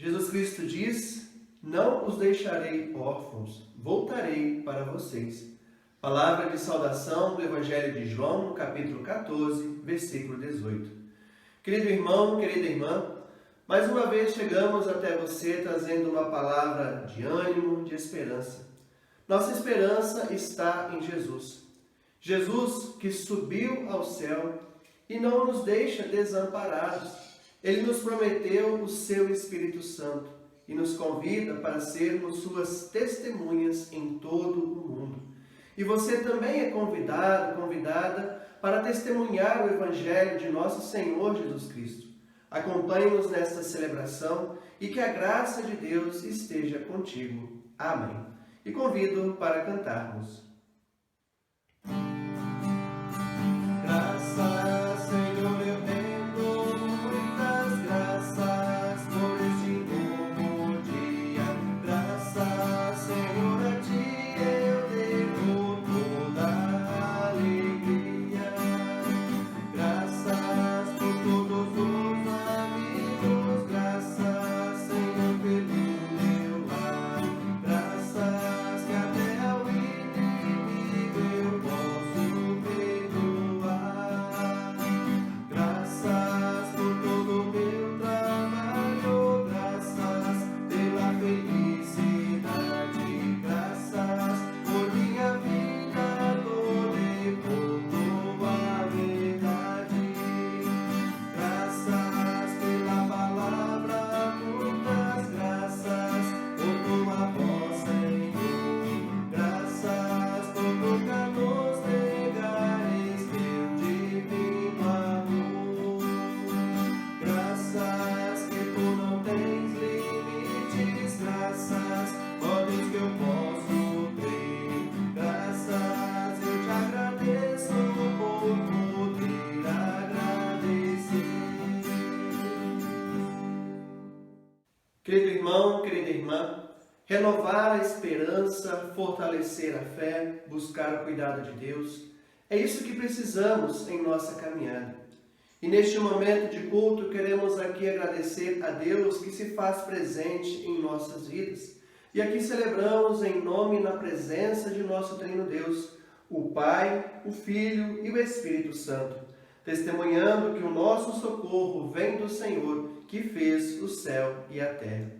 Jesus Cristo diz: não os deixarei órfãos, voltarei para vocês. Palavra de saudação do Evangelho de João, no capítulo 14, versículo 18. Querido irmão, querida irmã, mais uma vez chegamos até você trazendo uma palavra de ânimo, de esperança. Nossa esperança está em Jesus. Jesus que subiu ao céu e não nos deixa desamparados. Ele nos prometeu o seu Espírito Santo e nos convida para sermos suas testemunhas em todo o mundo. E você também é convidado, convidada para testemunhar o Evangelho de nosso Senhor Jesus Cristo. Acompanhe-nos nesta celebração e que a graça de Deus esteja contigo. Amém. E convido para cantarmos. Graças, Senhor, eu rendo, muitas graças por este novo dia. Graças, Senhor, a ti eu devo toda a alegria. Graças por todos os amigos, graças, Senhor, pelo meu lar. Graças que até ao inimigo eu posso perdoar. Graças por todo o meu trabalho, graças pela felicidade, graças por minha vida toda e por tua verdade. Graças pela palavra, muitas graças por tua voz, Senhor. Graças por nunca nos negares teu divino amor. Graças que tu não tens limites, graças, ó Deus, que eu posso crer. Graças eu te agradeço por poder agradecer. Querido irmão, querida irmã, renovar a esperança, fortalecer a fé, buscar o cuidado de Deus, é isso que precisamos em nossa caminhada. E neste momento de culto, queremos aqui agradecer a Deus que se faz presente em nossas vidas. E aqui celebramos em nome e na presença de nosso Trino Deus, o Pai, o Filho e o Espírito Santo, testemunhando que o nosso socorro vem do Senhor, que fez o céu e a terra.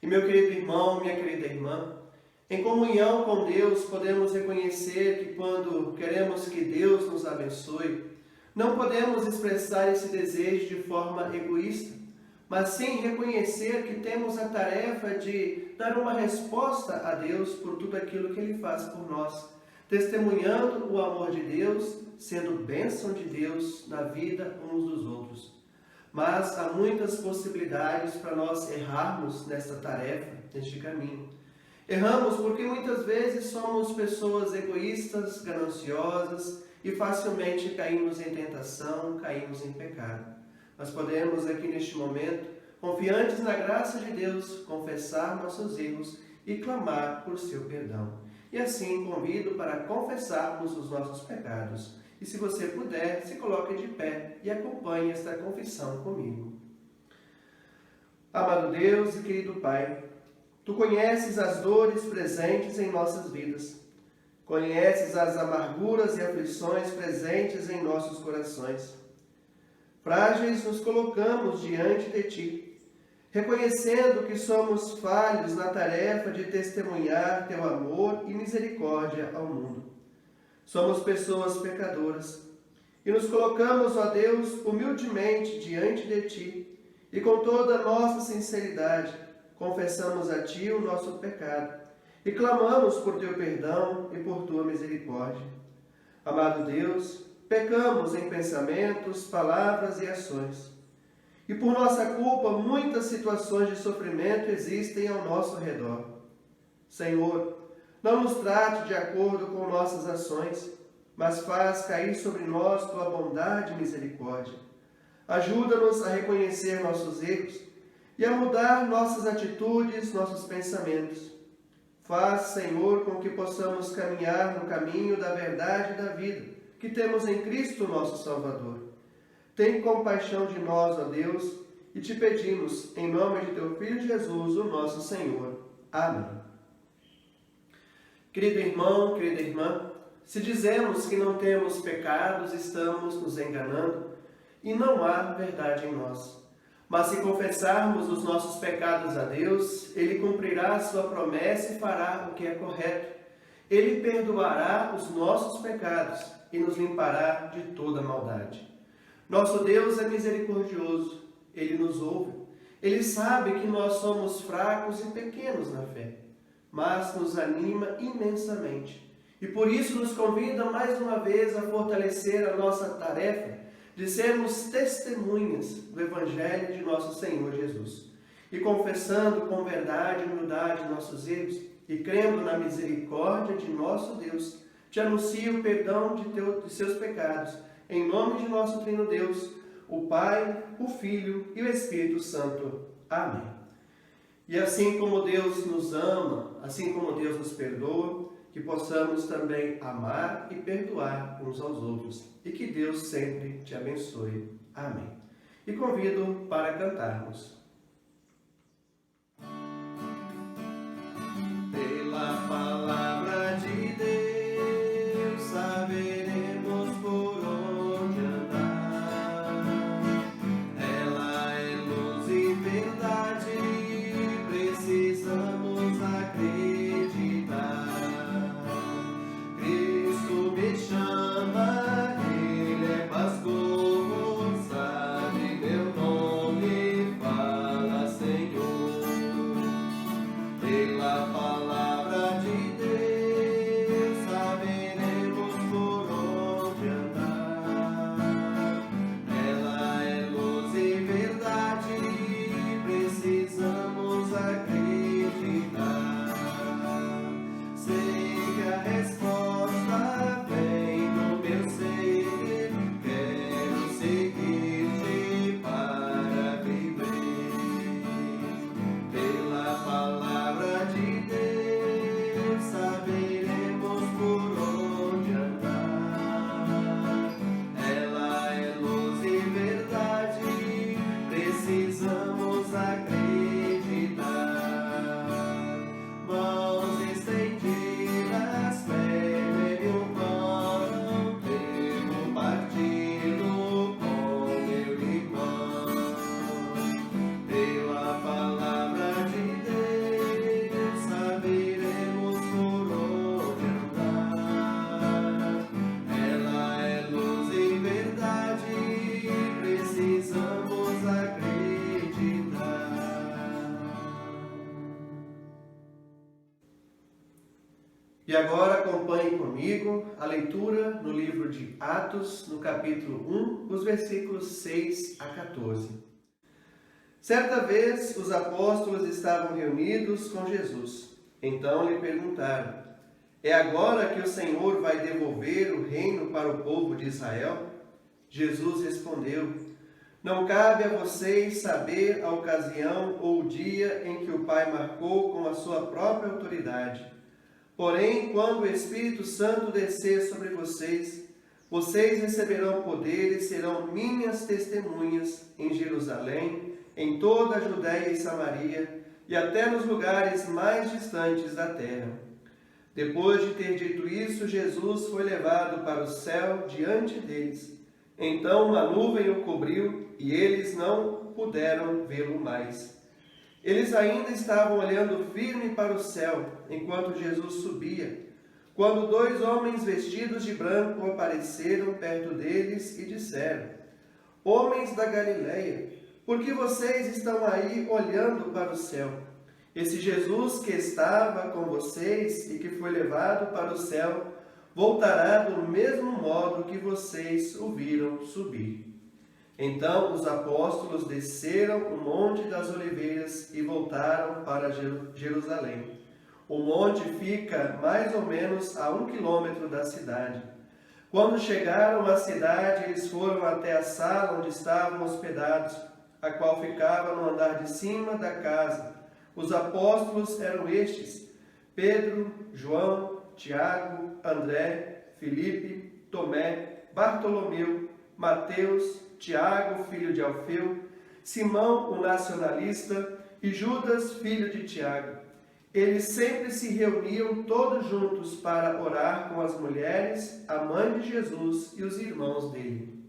E meu querido irmão, minha querida irmã, em comunhão com Deus, podemos reconhecer que quando queremos que Deus nos abençoe, não podemos expressar esse desejo de forma egoísta, mas sim reconhecer que temos a tarefa de dar uma resposta a Deus por tudo aquilo que Ele faz por nós, testemunhando o amor de Deus, sendo bênção de Deus na vida uns dos outros. Mas há muitas possibilidades para nós errarmos nesta tarefa, neste caminho. Erramos porque muitas vezes somos pessoas egoístas, gananciosas e facilmente caímos em tentação, caímos em pecado. Mas podemos aqui neste momento, confiantes na graça de Deus, confessar nossos erros e clamar por seu perdão. E assim convido para confessarmos os nossos pecados. E se você puder, se coloque de pé e acompanhe esta confissão comigo. Amado Deus e querido Pai, Tu conheces as dores presentes em nossas vidas. Conheces as amarguras e aflições presentes em nossos corações. Frágeis nos colocamos diante de Ti, reconhecendo que somos falhos na tarefa de testemunhar Teu amor e misericórdia ao mundo. Somos pessoas pecadoras e nos colocamos, ó Deus, humildemente diante de Ti e com toda a nossa sinceridade confessamos a Ti o nosso pecado e clamamos por Teu perdão e por Tua misericórdia. Amado Deus, pecamos em pensamentos, palavras e ações. E por nossa culpa, muitas situações de sofrimento existem ao nosso redor. Senhor, não nos trate de acordo com nossas ações, mas faz cair sobre nós Tua bondade e misericórdia. Ajuda-nos a reconhecer nossos erros e a mudar nossas atitudes, nossos pensamentos. Faz, Senhor, com que possamos caminhar no caminho da verdade e da vida, que temos em Cristo nosso Salvador. Tem compaixão de nós, ó Deus, e te pedimos, em nome de teu Filho Jesus, o nosso Senhor. Amém. Querido irmão, querida irmã, se dizemos que não temos pecados, estamos nos enganando e não há verdade em nós. Mas se confessarmos os nossos pecados a Deus, Ele cumprirá a sua promessa e fará o que é correto. Ele perdoará os nossos pecados e nos limpará de toda maldade. Nosso Deus é misericordioso, Ele nos ouve. Ele sabe que nós somos fracos e pequenos na fé, mas nos anima imensamente. E por isso nos convida mais uma vez a fortalecer a nossa tarefa de sermos testemunhas do Evangelho de nosso Senhor Jesus. E confessando com verdade e humildade nossos erros e crendo na misericórdia de nosso Deus, te anuncio o perdão de seus pecados, em nome de nosso Trino Deus, o Pai, o Filho e o Espírito Santo. Amém. E assim como Deus nos ama, assim como Deus nos perdoa, que possamos também amar e perdoar uns aos outros. E que Deus sempre te abençoe. Amém. E convido para cantarmos. Pela palavra de Deus, saberemos por onde andar. Ela é luz e verdade, precisamos acreditar. Cristo me chama, Ele é pastor, sabe meu nome, fala Senhor. Pela palavra de Deus, saberemos por onde andar. Ela é luz e verdade, precisamos acreditar. Sei que a resposta vem do meu ser, quero seguir-te para viver. Pela palavra de Deus, saberemos por onde andar. Ela é luz e verdade, precisamos acreditar. Mãos estendidas, fé o pão, devo parti-lo com meu irmão. Pela palavra de Deus, saberemos por onde andar. Ela é luz e verdade, precisamos acreditar. E agora acompanhe comigo a leitura no livro de Atos, no capítulo 1, os versículos 6 a 14. Certa vez os apóstolos estavam reunidos com Jesus. Então lhe perguntaram: é agora que o Senhor vai devolver o reino para o povo de Israel? Jesus respondeu: não cabe a vocês saber a ocasião ou o dia em que o Pai marcou com a sua própria autoridade. Porém, quando o Espírito Santo descer sobre vocês, vocês receberão poder e serão minhas testemunhas em Jerusalém, em toda a Judéia e Samaria, e até nos lugares mais distantes da terra. Depois de ter dito isso, Jesus foi levado para o céu diante deles. Então uma nuvem o cobriu e eles não puderam vê-lo mais. Eles ainda estavam olhando firme para o céu, enquanto Jesus subia, quando 2 homens vestidos de branco apareceram perto deles e disseram: homens da Galileia, por que vocês estão aí olhando para o céu? Esse Jesus que estava com vocês e que foi levado para o céu, voltará do mesmo modo que vocês o viram subir. Então os apóstolos desceram o Monte das Oliveiras e voltaram para Jerusalém. O monte fica mais ou menos a 1 quilômetro da cidade. Quando chegaram à cidade, eles foram até a sala onde estavam hospedados, a qual ficava no andar de cima da casa. Os apóstolos eram estes: Pedro, João, Tiago, André, Filipe, Tomé, Bartolomeu, Mateus, Tiago, filho de Alfeu, Simão, o nacionalista, e Judas, filho de Tiago. Eles sempre se reuniam todos juntos para orar com as mulheres, a mãe de Jesus e os irmãos dele.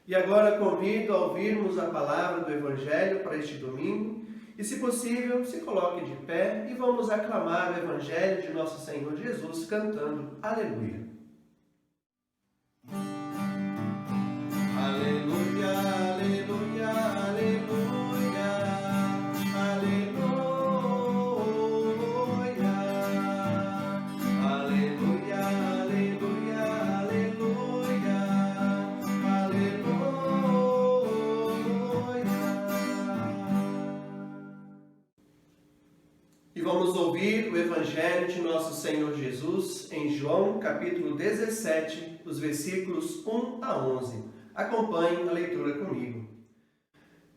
E agora convido a ouvirmos a palavra do Evangelho para este domingo. E, se possível, se coloque de pé e vamos aclamar o Evangelho de nosso Senhor Jesus cantando Aleluia. Aleluia, aleluia, aleluia, aleluia, aleluia, aleluia, aleluia, aleluia. E vamos ouvir o Evangelho de nosso Senhor Jesus em João, capítulo 17, os versículos 1 a 11. Acompanhe a leitura comigo.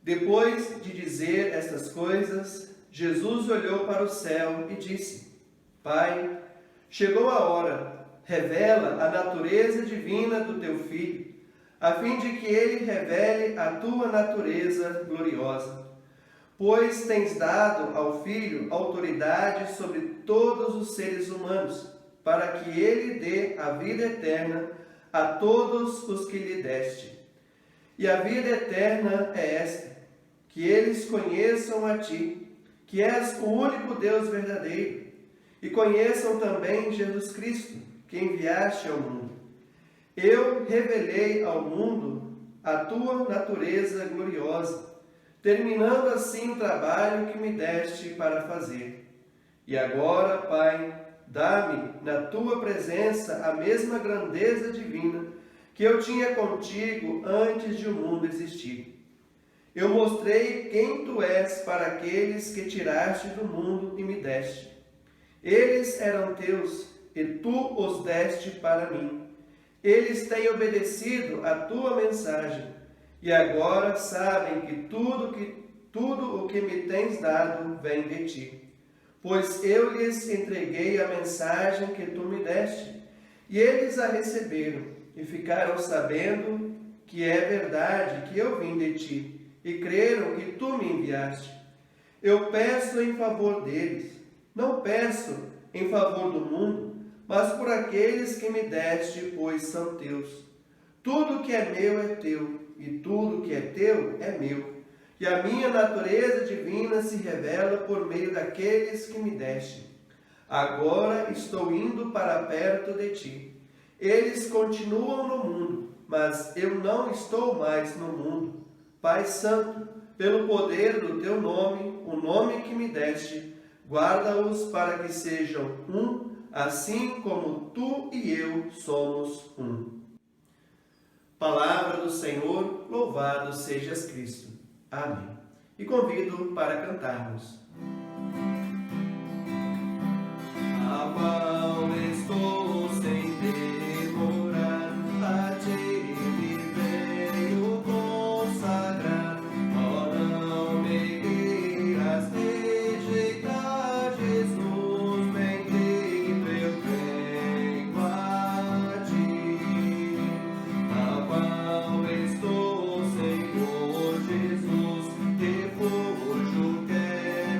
Depois de dizer estas coisas, Jesus olhou para o céu e disse: Pai, chegou a hora, revela a natureza divina do teu Filho, a fim de que ele revele a tua natureza gloriosa. Pois tens dado ao Filho autoridade sobre todos os seres humanos, para que ele dê a vida eterna a todos os que lhe deste. E a vida eterna é esta, que eles conheçam a ti, que és o único Deus verdadeiro, e conheçam também Jesus Cristo, que enviaste ao mundo. Eu revelei ao mundo a tua natureza gloriosa, terminando assim o trabalho que me deste para fazer. E agora, Pai, dá-me na tua presença a mesma grandeza divina que eu tinha contigo antes de o mundo existir. Eu mostrei quem tu és para aqueles que tiraste do mundo e me deste. Eles eram teus e tu os deste para mim. Eles têm obedecido a tua mensagem e agora sabem que tudo o que me tens dado vem de ti. Pois eu lhes entreguei a mensagem que tu me deste, e eles a receberam, e ficaram sabendo que é verdade que eu vim de ti, e creram que tu me enviaste. Eu peço em favor deles, não peço em favor do mundo, mas por aqueles que me deste, pois são teus. Tudo que é meu é teu, e tudo que é teu é meu. E a minha natureza divina se revela por meio daqueles que me deste. Agora estou indo para perto de ti. Eles continuam no mundo, mas eu não estou mais no mundo. Pai Santo, pelo poder do teu nome, o nome que me deste, guarda-os para que sejam um, assim como tu e eu somos um. Palavra do Senhor, louvado sejas Cristo. Amém. E convido para cantarmos. A qual estou sem demorar, a ti me venho consagrar. Ó, não me queiras rejeitar, Jesus, bendito eu venho a ti. A qual estou, Senhor Jesus, refúgio quero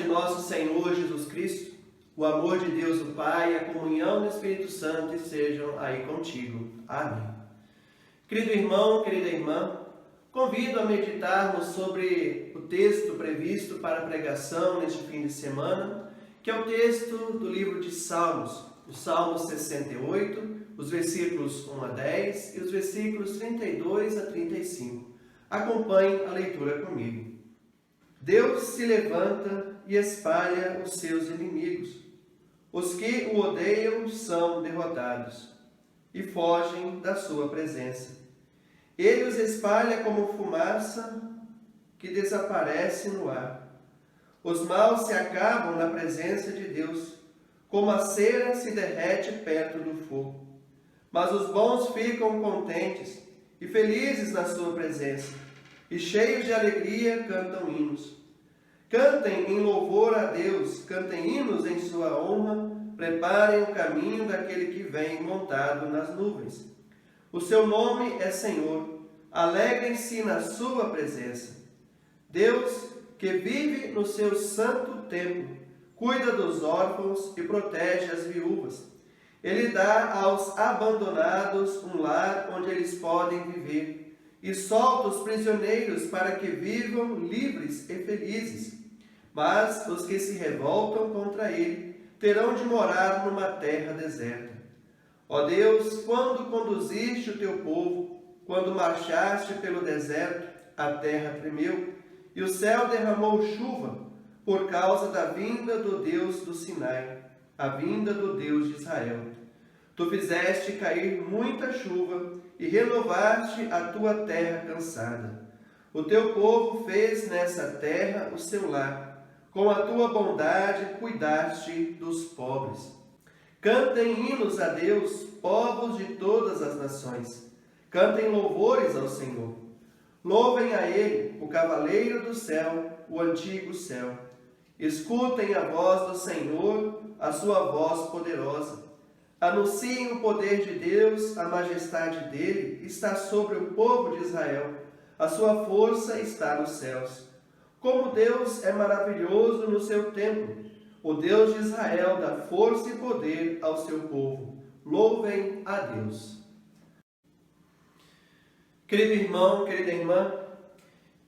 nosso Senhor Jesus Cristo, o amor de Deus o Pai e a comunhão do Espírito Santo estejam aí contigo. Amém. Querido irmão, querida irmã, convido a meditarmos sobre o texto previsto para a pregação neste fim de semana, que é o texto do livro de Salmos, o Salmo 68, os versículos 1 a 10 e os versículos 32 a 35. Acompanhe a leitura comigo. Deus se levanta e espalha os seus inimigos. Os que o odeiam são derrotados e fogem da sua presença. Ele os espalha como fumaça que desaparece no ar. Os maus se acabam na presença de Deus, como a cera se derrete perto do fogo. Mas os bons ficam contentes e felizes na sua presença, e cheios de alegria cantam hinos. Cantem em louvor a Deus, cantem hinos em sua honra, preparem o caminho daquele que vem montado nas nuvens. O seu nome é Senhor, alegrem-se na sua presença. Deus, que vive no seu santo templo, cuida dos órfãos e protege as viúvas. Ele dá aos abandonados um lar onde eles podem viver e solta os prisioneiros para que vivam livres e felizes. Mas os que se revoltam contra ele terão de morar numa terra deserta. Ó Deus, quando conduziste o teu povo, quando marchaste pelo deserto, a terra tremeu e o céu derramou chuva por causa da vinda do Deus do Sinai, a vinda do Deus de Israel. Tu fizeste cair muita chuva e renovaste a tua terra cansada. O teu povo fez nessa terra o seu lar. Com a tua bondade cuidaste dos pobres. Cantem hinos a Deus, povos de todas as nações. Cantem louvores ao Senhor. Louvem a Ele, o cavaleiro do céu, o antigo céu. Escutem a voz do Senhor, a sua voz poderosa. Anunciem o poder de Deus, a majestade dele está sobre o povo de Israel. A sua força está nos céus. Como Deus é maravilhoso no seu templo. O Deus de Israel dá força e poder ao seu povo. Louvem a Deus. Querido irmão, querida irmã,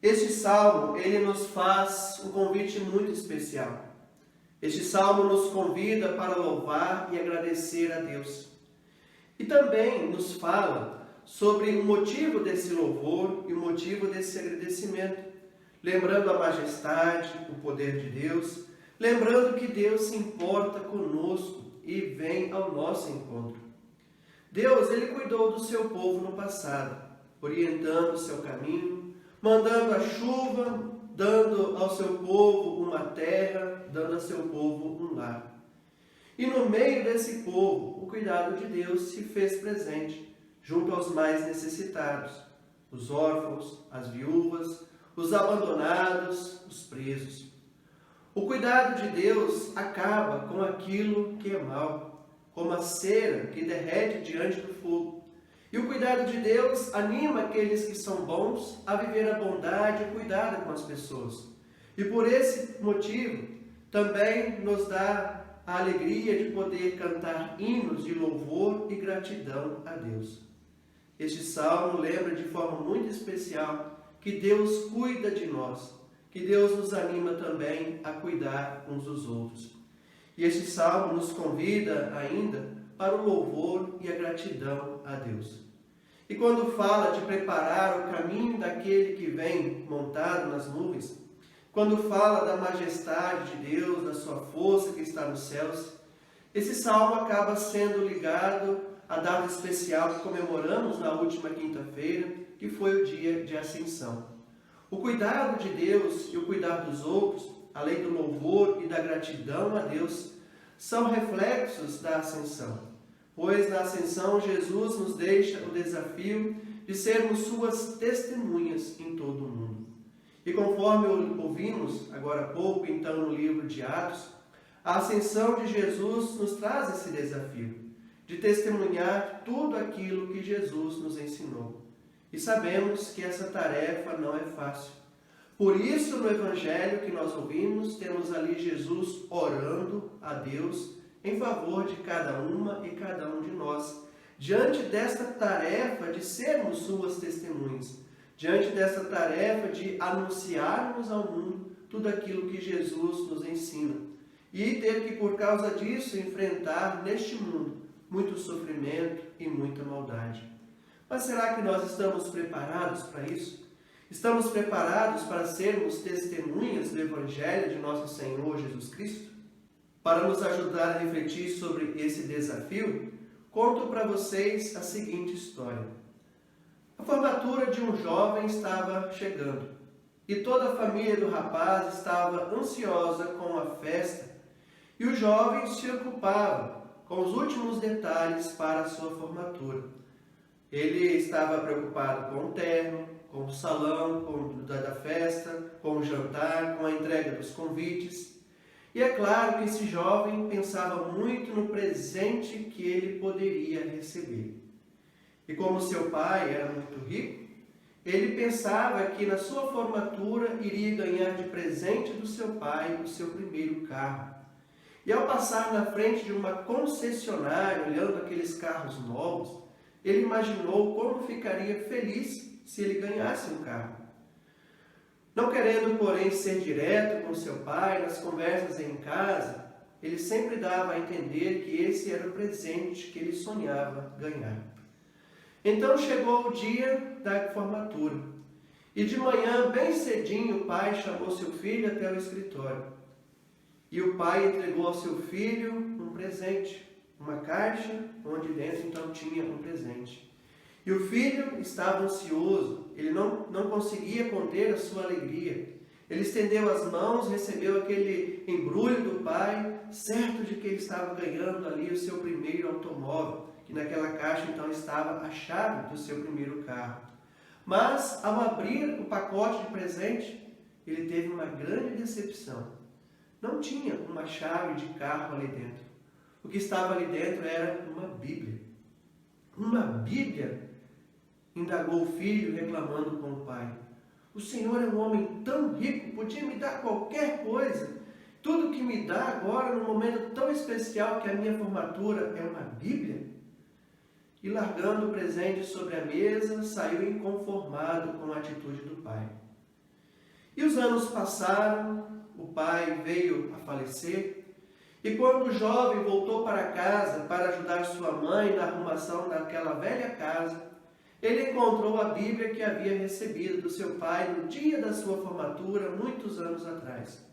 este salmo, ele nos faz um convite muito especial. Este salmo nos convida para louvar e agradecer a Deus. E também nos fala sobre o motivo desse louvor e o motivo desse agradecimento. Lembrando a majestade, o poder de Deus, lembrando que Deus se importa conosco e vem ao nosso encontro. Deus, ele cuidou do seu povo no passado, orientando o seu caminho, mandando a chuva, dando ao seu povo uma terra, dando ao seu povo um lar. E no meio desse povo, o cuidado de Deus se fez presente, junto aos mais necessitados, os órfãos, as viúvas, os abandonados, os presos. O cuidado de Deus acaba com aquilo que é mal, como a cera que derrete diante do fogo. E o cuidado de Deus anima aqueles que são bons a viver a bondade e cuidado com as pessoas. E por esse motivo, também nos dá a alegria de poder cantar hinos de louvor e gratidão a Deus. Este salmo lembra de forma muito especial que Deus cuida de nós, que Deus nos anima também a cuidar uns dos outros. E este salmo nos convida ainda para o louvor e a gratidão a Deus. E quando fala de preparar o caminho daquele que vem montado nas nuvens, quando fala da majestade de Deus, da sua força que está nos céus, esse salmo acaba sendo ligado à data especial que comemoramos na última quinta-feira, que foi o dia de Ascensão. O cuidado de Deus e o cuidar dos outros, além do louvor e da gratidão a Deus, são reflexos da Ascensão. Pois na Ascensão Jesus nos deixa o desafio de sermos suas testemunhas em todo o mundo. E conforme ouvimos agora há pouco, então, no livro de Atos, a Ascensão de Jesus nos traz esse desafio de testemunhar tudo aquilo que Jesus nos ensinou. E sabemos que essa tarefa não é fácil. Por isso, no Evangelho que nós ouvimos, temos ali Jesus orando a Deus em favor de cada uma e cada um de nós, diante desta tarefa de sermos suas testemunhas, diante desta tarefa de anunciarmos ao mundo tudo aquilo que Jesus nos ensina, e ter que, por causa disso, enfrentar neste mundo muito sofrimento e muita maldade. Mas será que nós estamos preparados para isso? Estamos preparados para sermos testemunhas do Evangelho de nosso Senhor Jesus Cristo? Para nos ajudar a refletir sobre esse desafio, conto para vocês a seguinte história. A formatura de um jovem estava chegando e toda a família do rapaz estava ansiosa com a festa e o jovem se ocupava com os últimos detalhes para a sua formatura. Ele estava preocupado com o terno, com o salão da festa, com o jantar, com a entrega dos convites. E é claro que esse jovem pensava muito no presente que ele poderia receber. E como seu pai era muito rico, ele pensava que na sua formatura iria ganhar de presente do seu pai o seu primeiro carro. E ao passar na frente de uma concessionária, olhando aqueles carros novos, ele imaginou como ficaria feliz se ele ganhasse um carro. Não querendo, porém, ser direto com seu pai nas conversas em casa, ele sempre dava a entender que esse era o presente que ele sonhava ganhar. Então chegou o dia da formatura. E de manhã, bem cedinho, o pai chamou seu filho até o escritório. E o pai entregou ao seu filho um presente, uma caixa onde dentro então tinha um presente. E o filho estava ansioso, ele não conseguia conter a sua alegria. Ele estendeu as mãos, recebeu aquele embrulho do pai, certo de que ele estava ganhando ali o seu primeiro automóvel, que naquela caixa então estava a chave do seu primeiro carro. Mas ao abrir o pacote de presente, ele teve uma grande decepção. Não tinha uma chave de carro ali dentro. O que estava ali dentro era uma Bíblia. Uma Bíblia? Indagou o filho, reclamando com o pai. O senhor é um homem tão rico, podia me dar qualquer coisa. Tudo que me dá agora, num momento tão especial que a minha formatura, é uma Bíblia? E largando o presente sobre a mesa, saiu inconformado com a atitude do pai. E os anos passaram, o pai veio a falecer, e quando o jovem voltou para casa para ajudar sua mãe na arrumação daquela velha casa, ele encontrou a Bíblia que havia recebido do seu pai no dia da sua formatura, muitos anos atrás,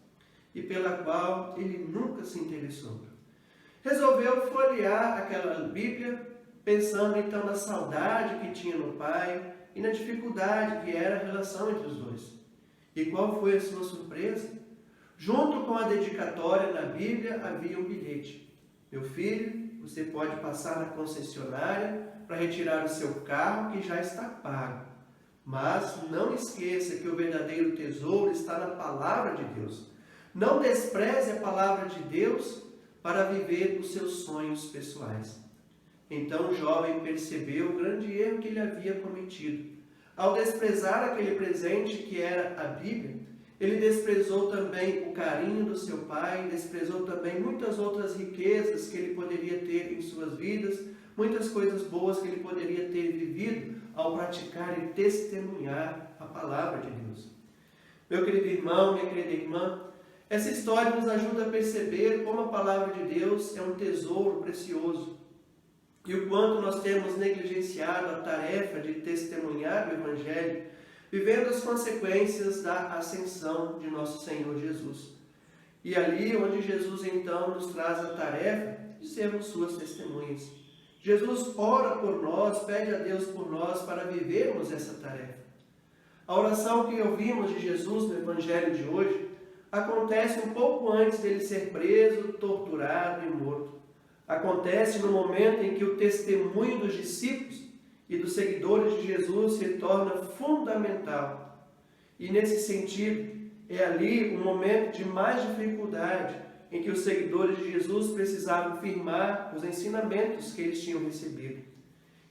e pela qual ele nunca se interessou. Resolveu folhear aquela Bíblia, pensando então na saudade que tinha no pai e na dificuldade que era a relação entre os dois. E qual foi a sua surpresa? Junto com a dedicatória na Bíblia havia um bilhete. Meu filho, você pode passar na concessionária para retirar o seu carro que já está pago. Mas não esqueça que o verdadeiro tesouro está na palavra de Deus. Não despreze a palavra de Deus para viver os seus sonhos pessoais. Então o jovem percebeu o grande erro que ele havia cometido. Ao desprezar aquele presente que era a Bíblia, ele desprezou também o carinho do seu pai, desprezou também muitas outras riquezas que ele poderia ter em suas vidas, muitas coisas boas que ele poderia ter vivido ao praticar e testemunhar a palavra de Deus. Meu querido irmão, minha querida irmã, essa história nos ajuda a perceber como a palavra de Deus é um tesouro precioso e o quanto nós temos negligenciado a tarefa de testemunhar o Evangelho, vivendo as consequências da ascensão de nosso Senhor Jesus. E ali onde Jesus então nos traz a tarefa de sermos suas testemunhas. Jesus ora por nós, pede a Deus por nós para vivermos essa tarefa. A oração que ouvimos de Jesus no Evangelho de hoje acontece um pouco antes dele ser preso, torturado e morto. Acontece no momento em que o testemunho dos discípulos e dos seguidores de Jesus se torna fundamental. E nesse sentido, é ali um momento de mais dificuldade em que os seguidores de Jesus precisavam firmar os ensinamentos que eles tinham recebido.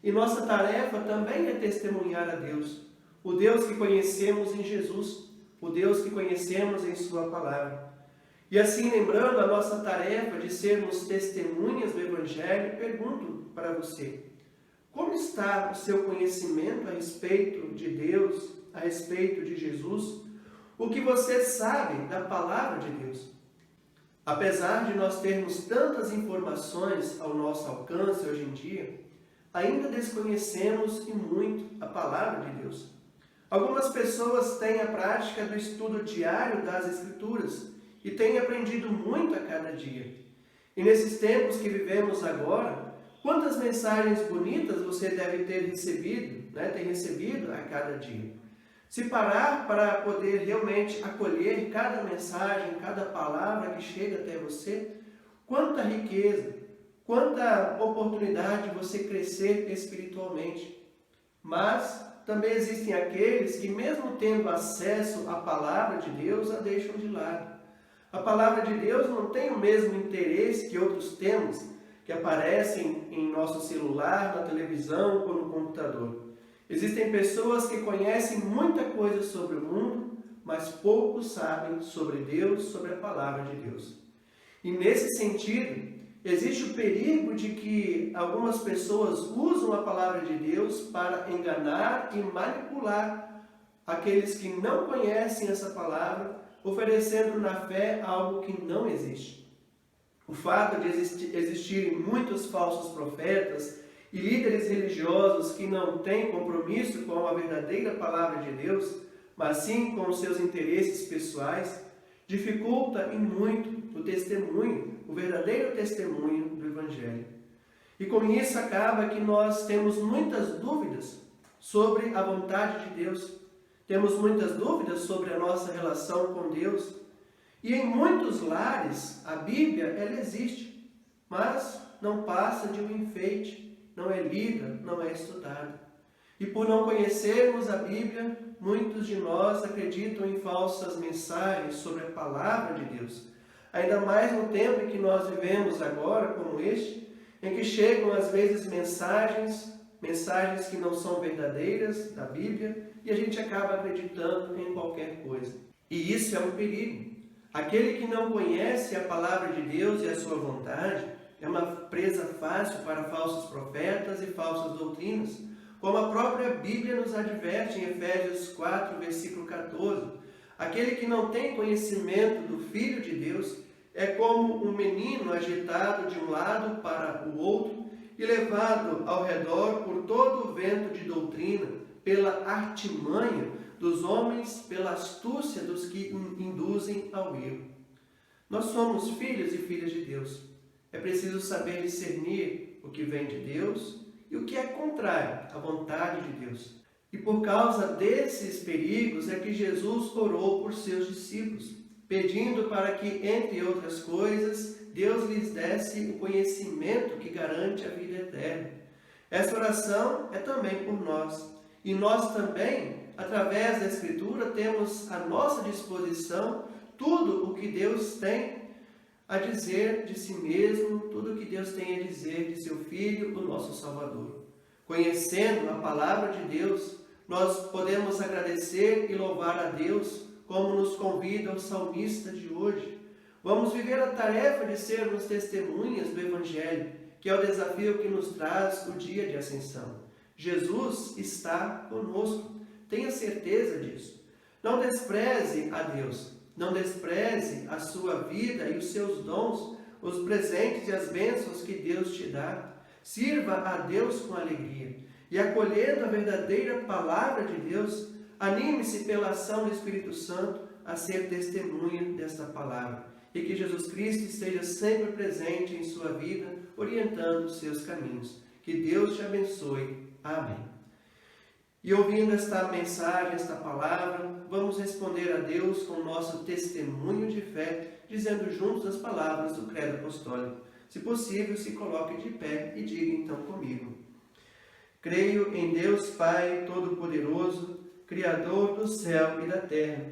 E nossa tarefa também é testemunhar a Deus, o Deus que conhecemos em Jesus, o Deus que conhecemos em sua palavra. E assim, lembrando a nossa tarefa de sermos testemunhas do Evangelho, pergunto para você: como está o seu conhecimento a respeito de Deus, a respeito de Jesus? O que você sabe da palavra de Deus? Apesar de nós termos tantas informações ao nosso alcance hoje em dia, ainda desconhecemos e muito a palavra de Deus. Algumas pessoas têm a prática do estudo diário das Escrituras e têm aprendido muito a cada dia. E nesses tempos que vivemos agora, quantas mensagens bonitas você deve ter recebido a cada dia. Se parar para poder realmente acolher cada mensagem, cada palavra que chega até você, quanta riqueza, quanta oportunidade de você crescer espiritualmente. Mas também existem aqueles que, mesmo tendo acesso à palavra de Deus, a deixam de lado. A palavra de Deus não tem o mesmo interesse que outros temos, que aparecem em nosso celular, na televisão ou no computador. Existem pessoas que conhecem muita coisa sobre o mundo, mas poucos sabem sobre Deus, sobre a palavra de Deus. E nesse sentido, existe o perigo de que algumas pessoas usam a palavra de Deus para enganar e manipular aqueles que não conhecem essa palavra, oferecendo na fé algo que não existe. O fato de existirem muitos falsos profetas e líderes religiosos que não têm compromisso com a verdadeira palavra de Deus, mas sim com os seus interesses pessoais, dificulta em muito o testemunho, o verdadeiro testemunho do Evangelho. E com isso acaba que nós temos muitas dúvidas sobre a vontade de Deus, temos muitas dúvidas sobre a nossa relação com Deus. E em muitos lares a Bíblia ela existe, mas não passa de um enfeite, não é lida, não é estudada. E por não conhecermos a Bíblia, muitos de nós acreditam em falsas mensagens sobre a palavra de Deus. Ainda mais no tempo em que nós vivemos agora, como este, em que chegam às vezes mensagens que não são verdadeiras da Bíblia, e a gente acaba acreditando em qualquer coisa. E isso é um perigo. Aquele que não conhece a palavra de Deus e a sua vontade é uma presa fácil para falsos profetas e falsas doutrinas, como a própria Bíblia nos adverte em Efésios 4, versículo 14. Aquele que não tem conhecimento do Filho de Deus é como um menino agitado de um lado para o outro e levado ao redor por todo o vento de doutrina, pela artimanha dos homens, pela astúcia dos que induzem ao erro. Nós somos filhos e filhas de Deus. É preciso saber discernir o que vem de Deus e o que é contrário à vontade de Deus. E por causa desses perigos é que Jesus orou por seus discípulos, pedindo para que, entre outras coisas, Deus lhes desse o conhecimento que garante a vida eterna. Essa oração é também por nós. E nós também, através da Escritura, temos à nossa disposição tudo o que Deus tem a dizer de si mesmo, tudo o que Deus tem a dizer de seu Filho, o nosso Salvador. Conhecendo a palavra de Deus, nós podemos agradecer e louvar a Deus, como nos convida o salmista de hoje. Vamos viver a tarefa de sermos testemunhas do Evangelho, que é o desafio que nos traz o dia de ascensão. Jesus está conosco, tenha certeza disso. Não despreze a Deus, não despreze a sua vida e os seus dons, os presentes e as bênçãos que Deus te dá. Sirva a Deus com alegria e, acolhendo a verdadeira palavra de Deus, anime-se pela ação do Espírito Santo a ser testemunha desta palavra. E que Jesus Cristo esteja sempre presente em sua vida, orientando os seus caminhos. Que Deus te abençoe. Amém. E ouvindo esta mensagem, esta palavra, vamos responder a Deus com o nosso testemunho de fé, dizendo juntos as palavras do Credo Apostólico. Se possível, se coloque de pé e diga então comigo. Creio em Deus Pai Todo-Poderoso, Criador do céu e da terra,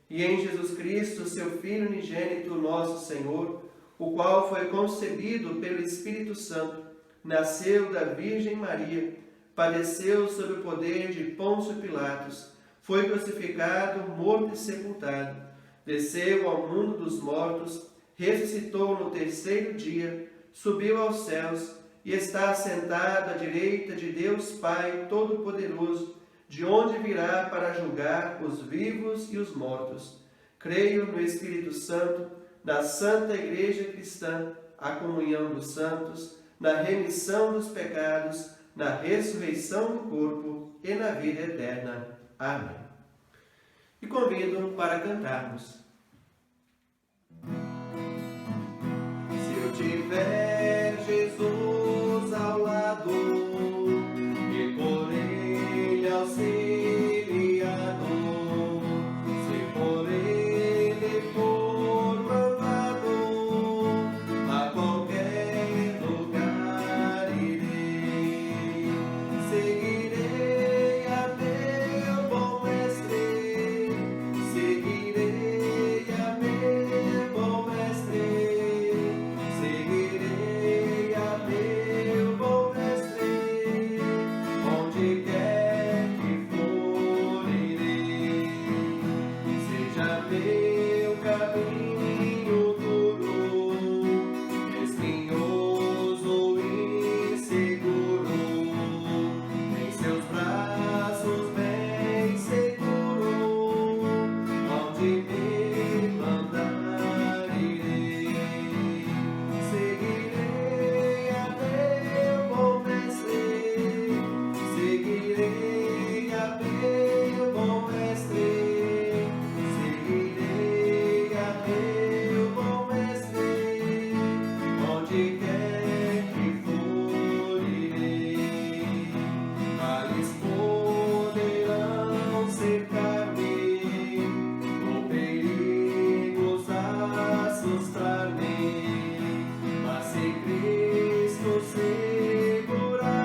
e em Jesus Cristo, seu Filho unigênito, nosso Senhor, o qual foi concebido pelo Espírito Santo, nasceu da Virgem Maria, padeceu sob o poder de Pôncio Pilatos, foi crucificado, morto e sepultado, desceu ao mundo dos mortos, ressuscitou no terceiro dia, subiu aos céus e está assentado à direita de Deus Pai Todo-Poderoso, de onde virá para julgar os vivos e os mortos. Creio no Espírito Santo, na Santa Igreja Cristã, a comunhão dos santos, na remissão dos pecados, na ressurreição do corpo e na vida eterna. Amém. E convido para cantarmos. Se eu tiver Jesus ao lado e por Ele auxiliado, se por Ele for mandado, a qualquer lugar irei, seguirei a meu bom mestre, seguirei a meu bom mestre. Seguirei a meu bom mestre, onde quer que for irei. Seja meu caminho duro, espinhoso ou inseguro, em seus braços bem seguro, onde me mandar irei. Seguirei a meu bom mestre, seguirei a meu bom mestre, seguirei a meu bom mestre, onde quer que for irei. Males poderão cercar-me, ou perigos assustar-me, mas se Cristo segurar-me,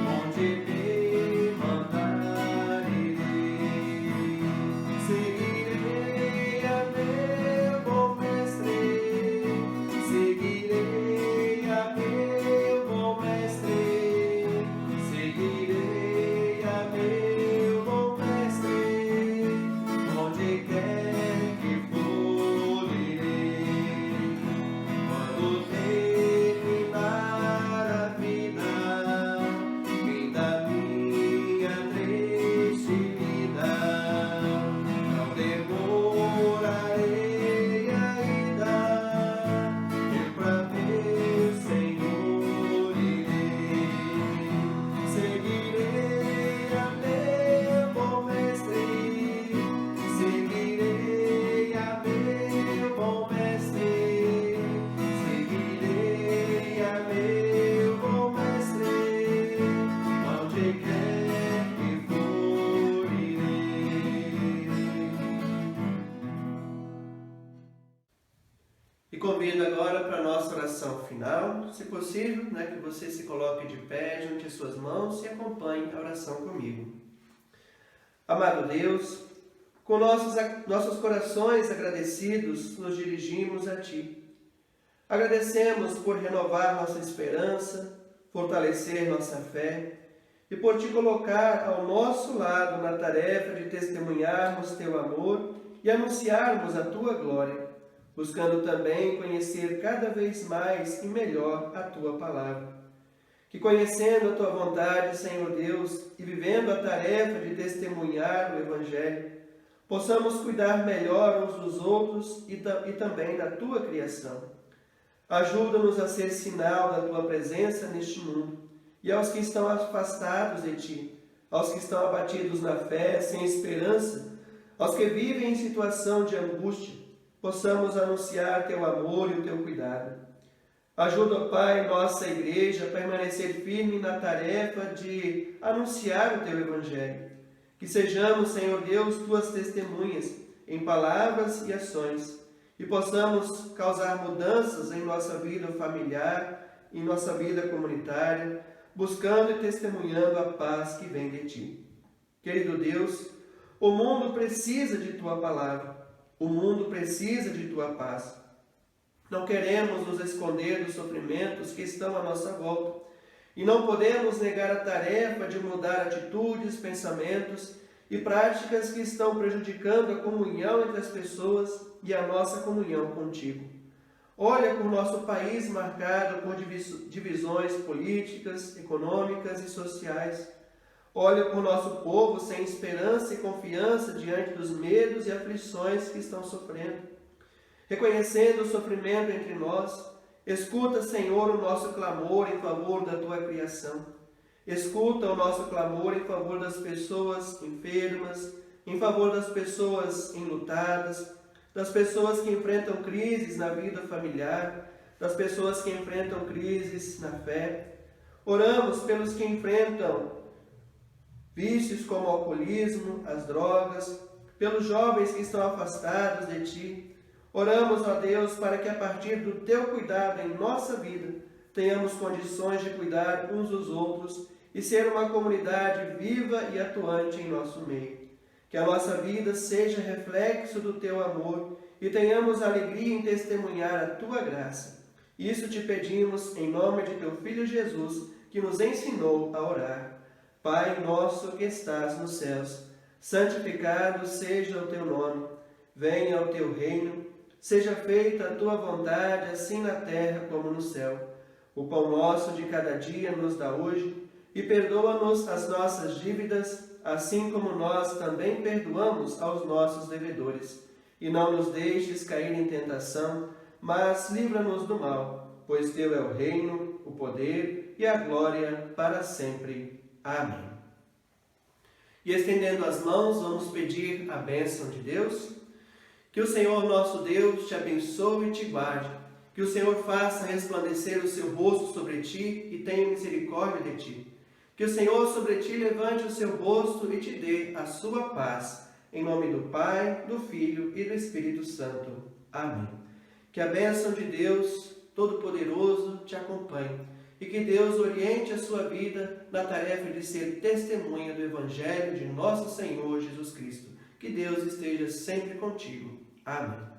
onde me mandar irei. Seguirei a meu bom mestre, seguirei a meu bom mestre, seguirei a meu bom mestre, onde quer que for irei. Quando terminar a vida, fim da minha triste vida, não demorarei ainda, eu pra ver o Senhor irei. Seguirei a meu bom mestre, seguirei a meu bom mestre, seguirei a meu bom mestre, onde quer que for irei. E convido agora para a nossa oração final, se possível, que você se coloque de pé, junte as suas mãos e acompanhe a oração comigo. Amado Deus, com nossos corações agradecidos, nos dirigimos a Ti. Agradecemos por renovar nossa esperança, fortalecer nossa fé e por Te colocar ao nosso lado na tarefa de testemunharmos Teu amor e anunciarmos a Tua glória, buscando também conhecer cada vez mais e melhor a Tua palavra. Que conhecendo a Tua vontade, Senhor Deus, e vivendo a tarefa de testemunhar o Evangelho, possamos cuidar melhor uns dos outros e também da Tua criação. Ajuda-nos a ser sinal da Tua presença neste mundo, e aos que estão afastados de Ti, aos que estão abatidos na fé, sem esperança, aos que vivem em situação de angústia, possamos anunciar Teu amor e o Teu cuidado. Ajuda, ó Pai, nossa Igreja a permanecer firme na tarefa de anunciar o Teu Evangelho. Que sejamos, Senhor Deus, Tuas testemunhas em palavras e ações, e possamos causar mudanças em nossa vida familiar, em nossa vida comunitária, buscando e testemunhando a paz que vem de Ti. Querido Deus, o mundo precisa de Tua palavra, o mundo precisa de Tua paz. Não queremos nos esconder dos sofrimentos que estão à nossa volta, e não podemos negar a tarefa de mudar atitudes, pensamentos e práticas que estão prejudicando a comunhão entre as pessoas e a nossa comunhão contigo. Olha por nosso país marcado por divisões políticas, econômicas e sociais. Olha por nosso povo sem esperança e confiança diante dos medos e aflições que estão sofrendo. Reconhecendo o sofrimento entre nós, escuta, Senhor, o nosso clamor em favor da Tua criação. Escuta o nosso clamor em favor das pessoas enfermas, em favor das pessoas enlutadas, das pessoas que enfrentam crises na vida familiar, das pessoas que enfrentam crises na fé. Oramos pelos que enfrentam vícios como o alcoolismo, as drogas, pelos jovens que estão afastados de Ti. Oramos, ó Deus, para que a partir do Teu cuidado em nossa vida, tenhamos condições de cuidar uns dos outros e ser uma comunidade viva e atuante em nosso meio. Que a nossa vida seja reflexo do Teu amor e tenhamos alegria em testemunhar a Tua graça. Isso te pedimos em nome de Teu Filho Jesus, que nos ensinou a orar. Pai nosso que estás nos céus, santificado seja o Teu nome. Venha o Teu reino, seja feita a Tua vontade, assim na terra como no céu. O pão nosso de cada dia nos dá hoje, e perdoa-nos as nossas dívidas, assim como nós também perdoamos aos nossos devedores. E não nos deixes cair em tentação, mas livra-nos do mal, pois Teu é o reino, o poder e a glória para sempre. Amém. E estendendo as mãos, vamos pedir a bênção de Deus. Que o Senhor nosso Deus te abençoe e te guarde. Que o Senhor faça resplandecer o seu rosto sobre ti e tenha misericórdia de ti. Que o Senhor sobre ti levante o seu rosto e te dê a sua paz. Em nome do Pai, do Filho e do Espírito Santo. Amém. Que a bênção de Deus Todo-Poderoso te acompanhe e que Deus oriente a sua vida na tarefa de ser testemunha do Evangelho de nosso Senhor Jesus Cristo. Que Deus esteja sempre contigo. Amém.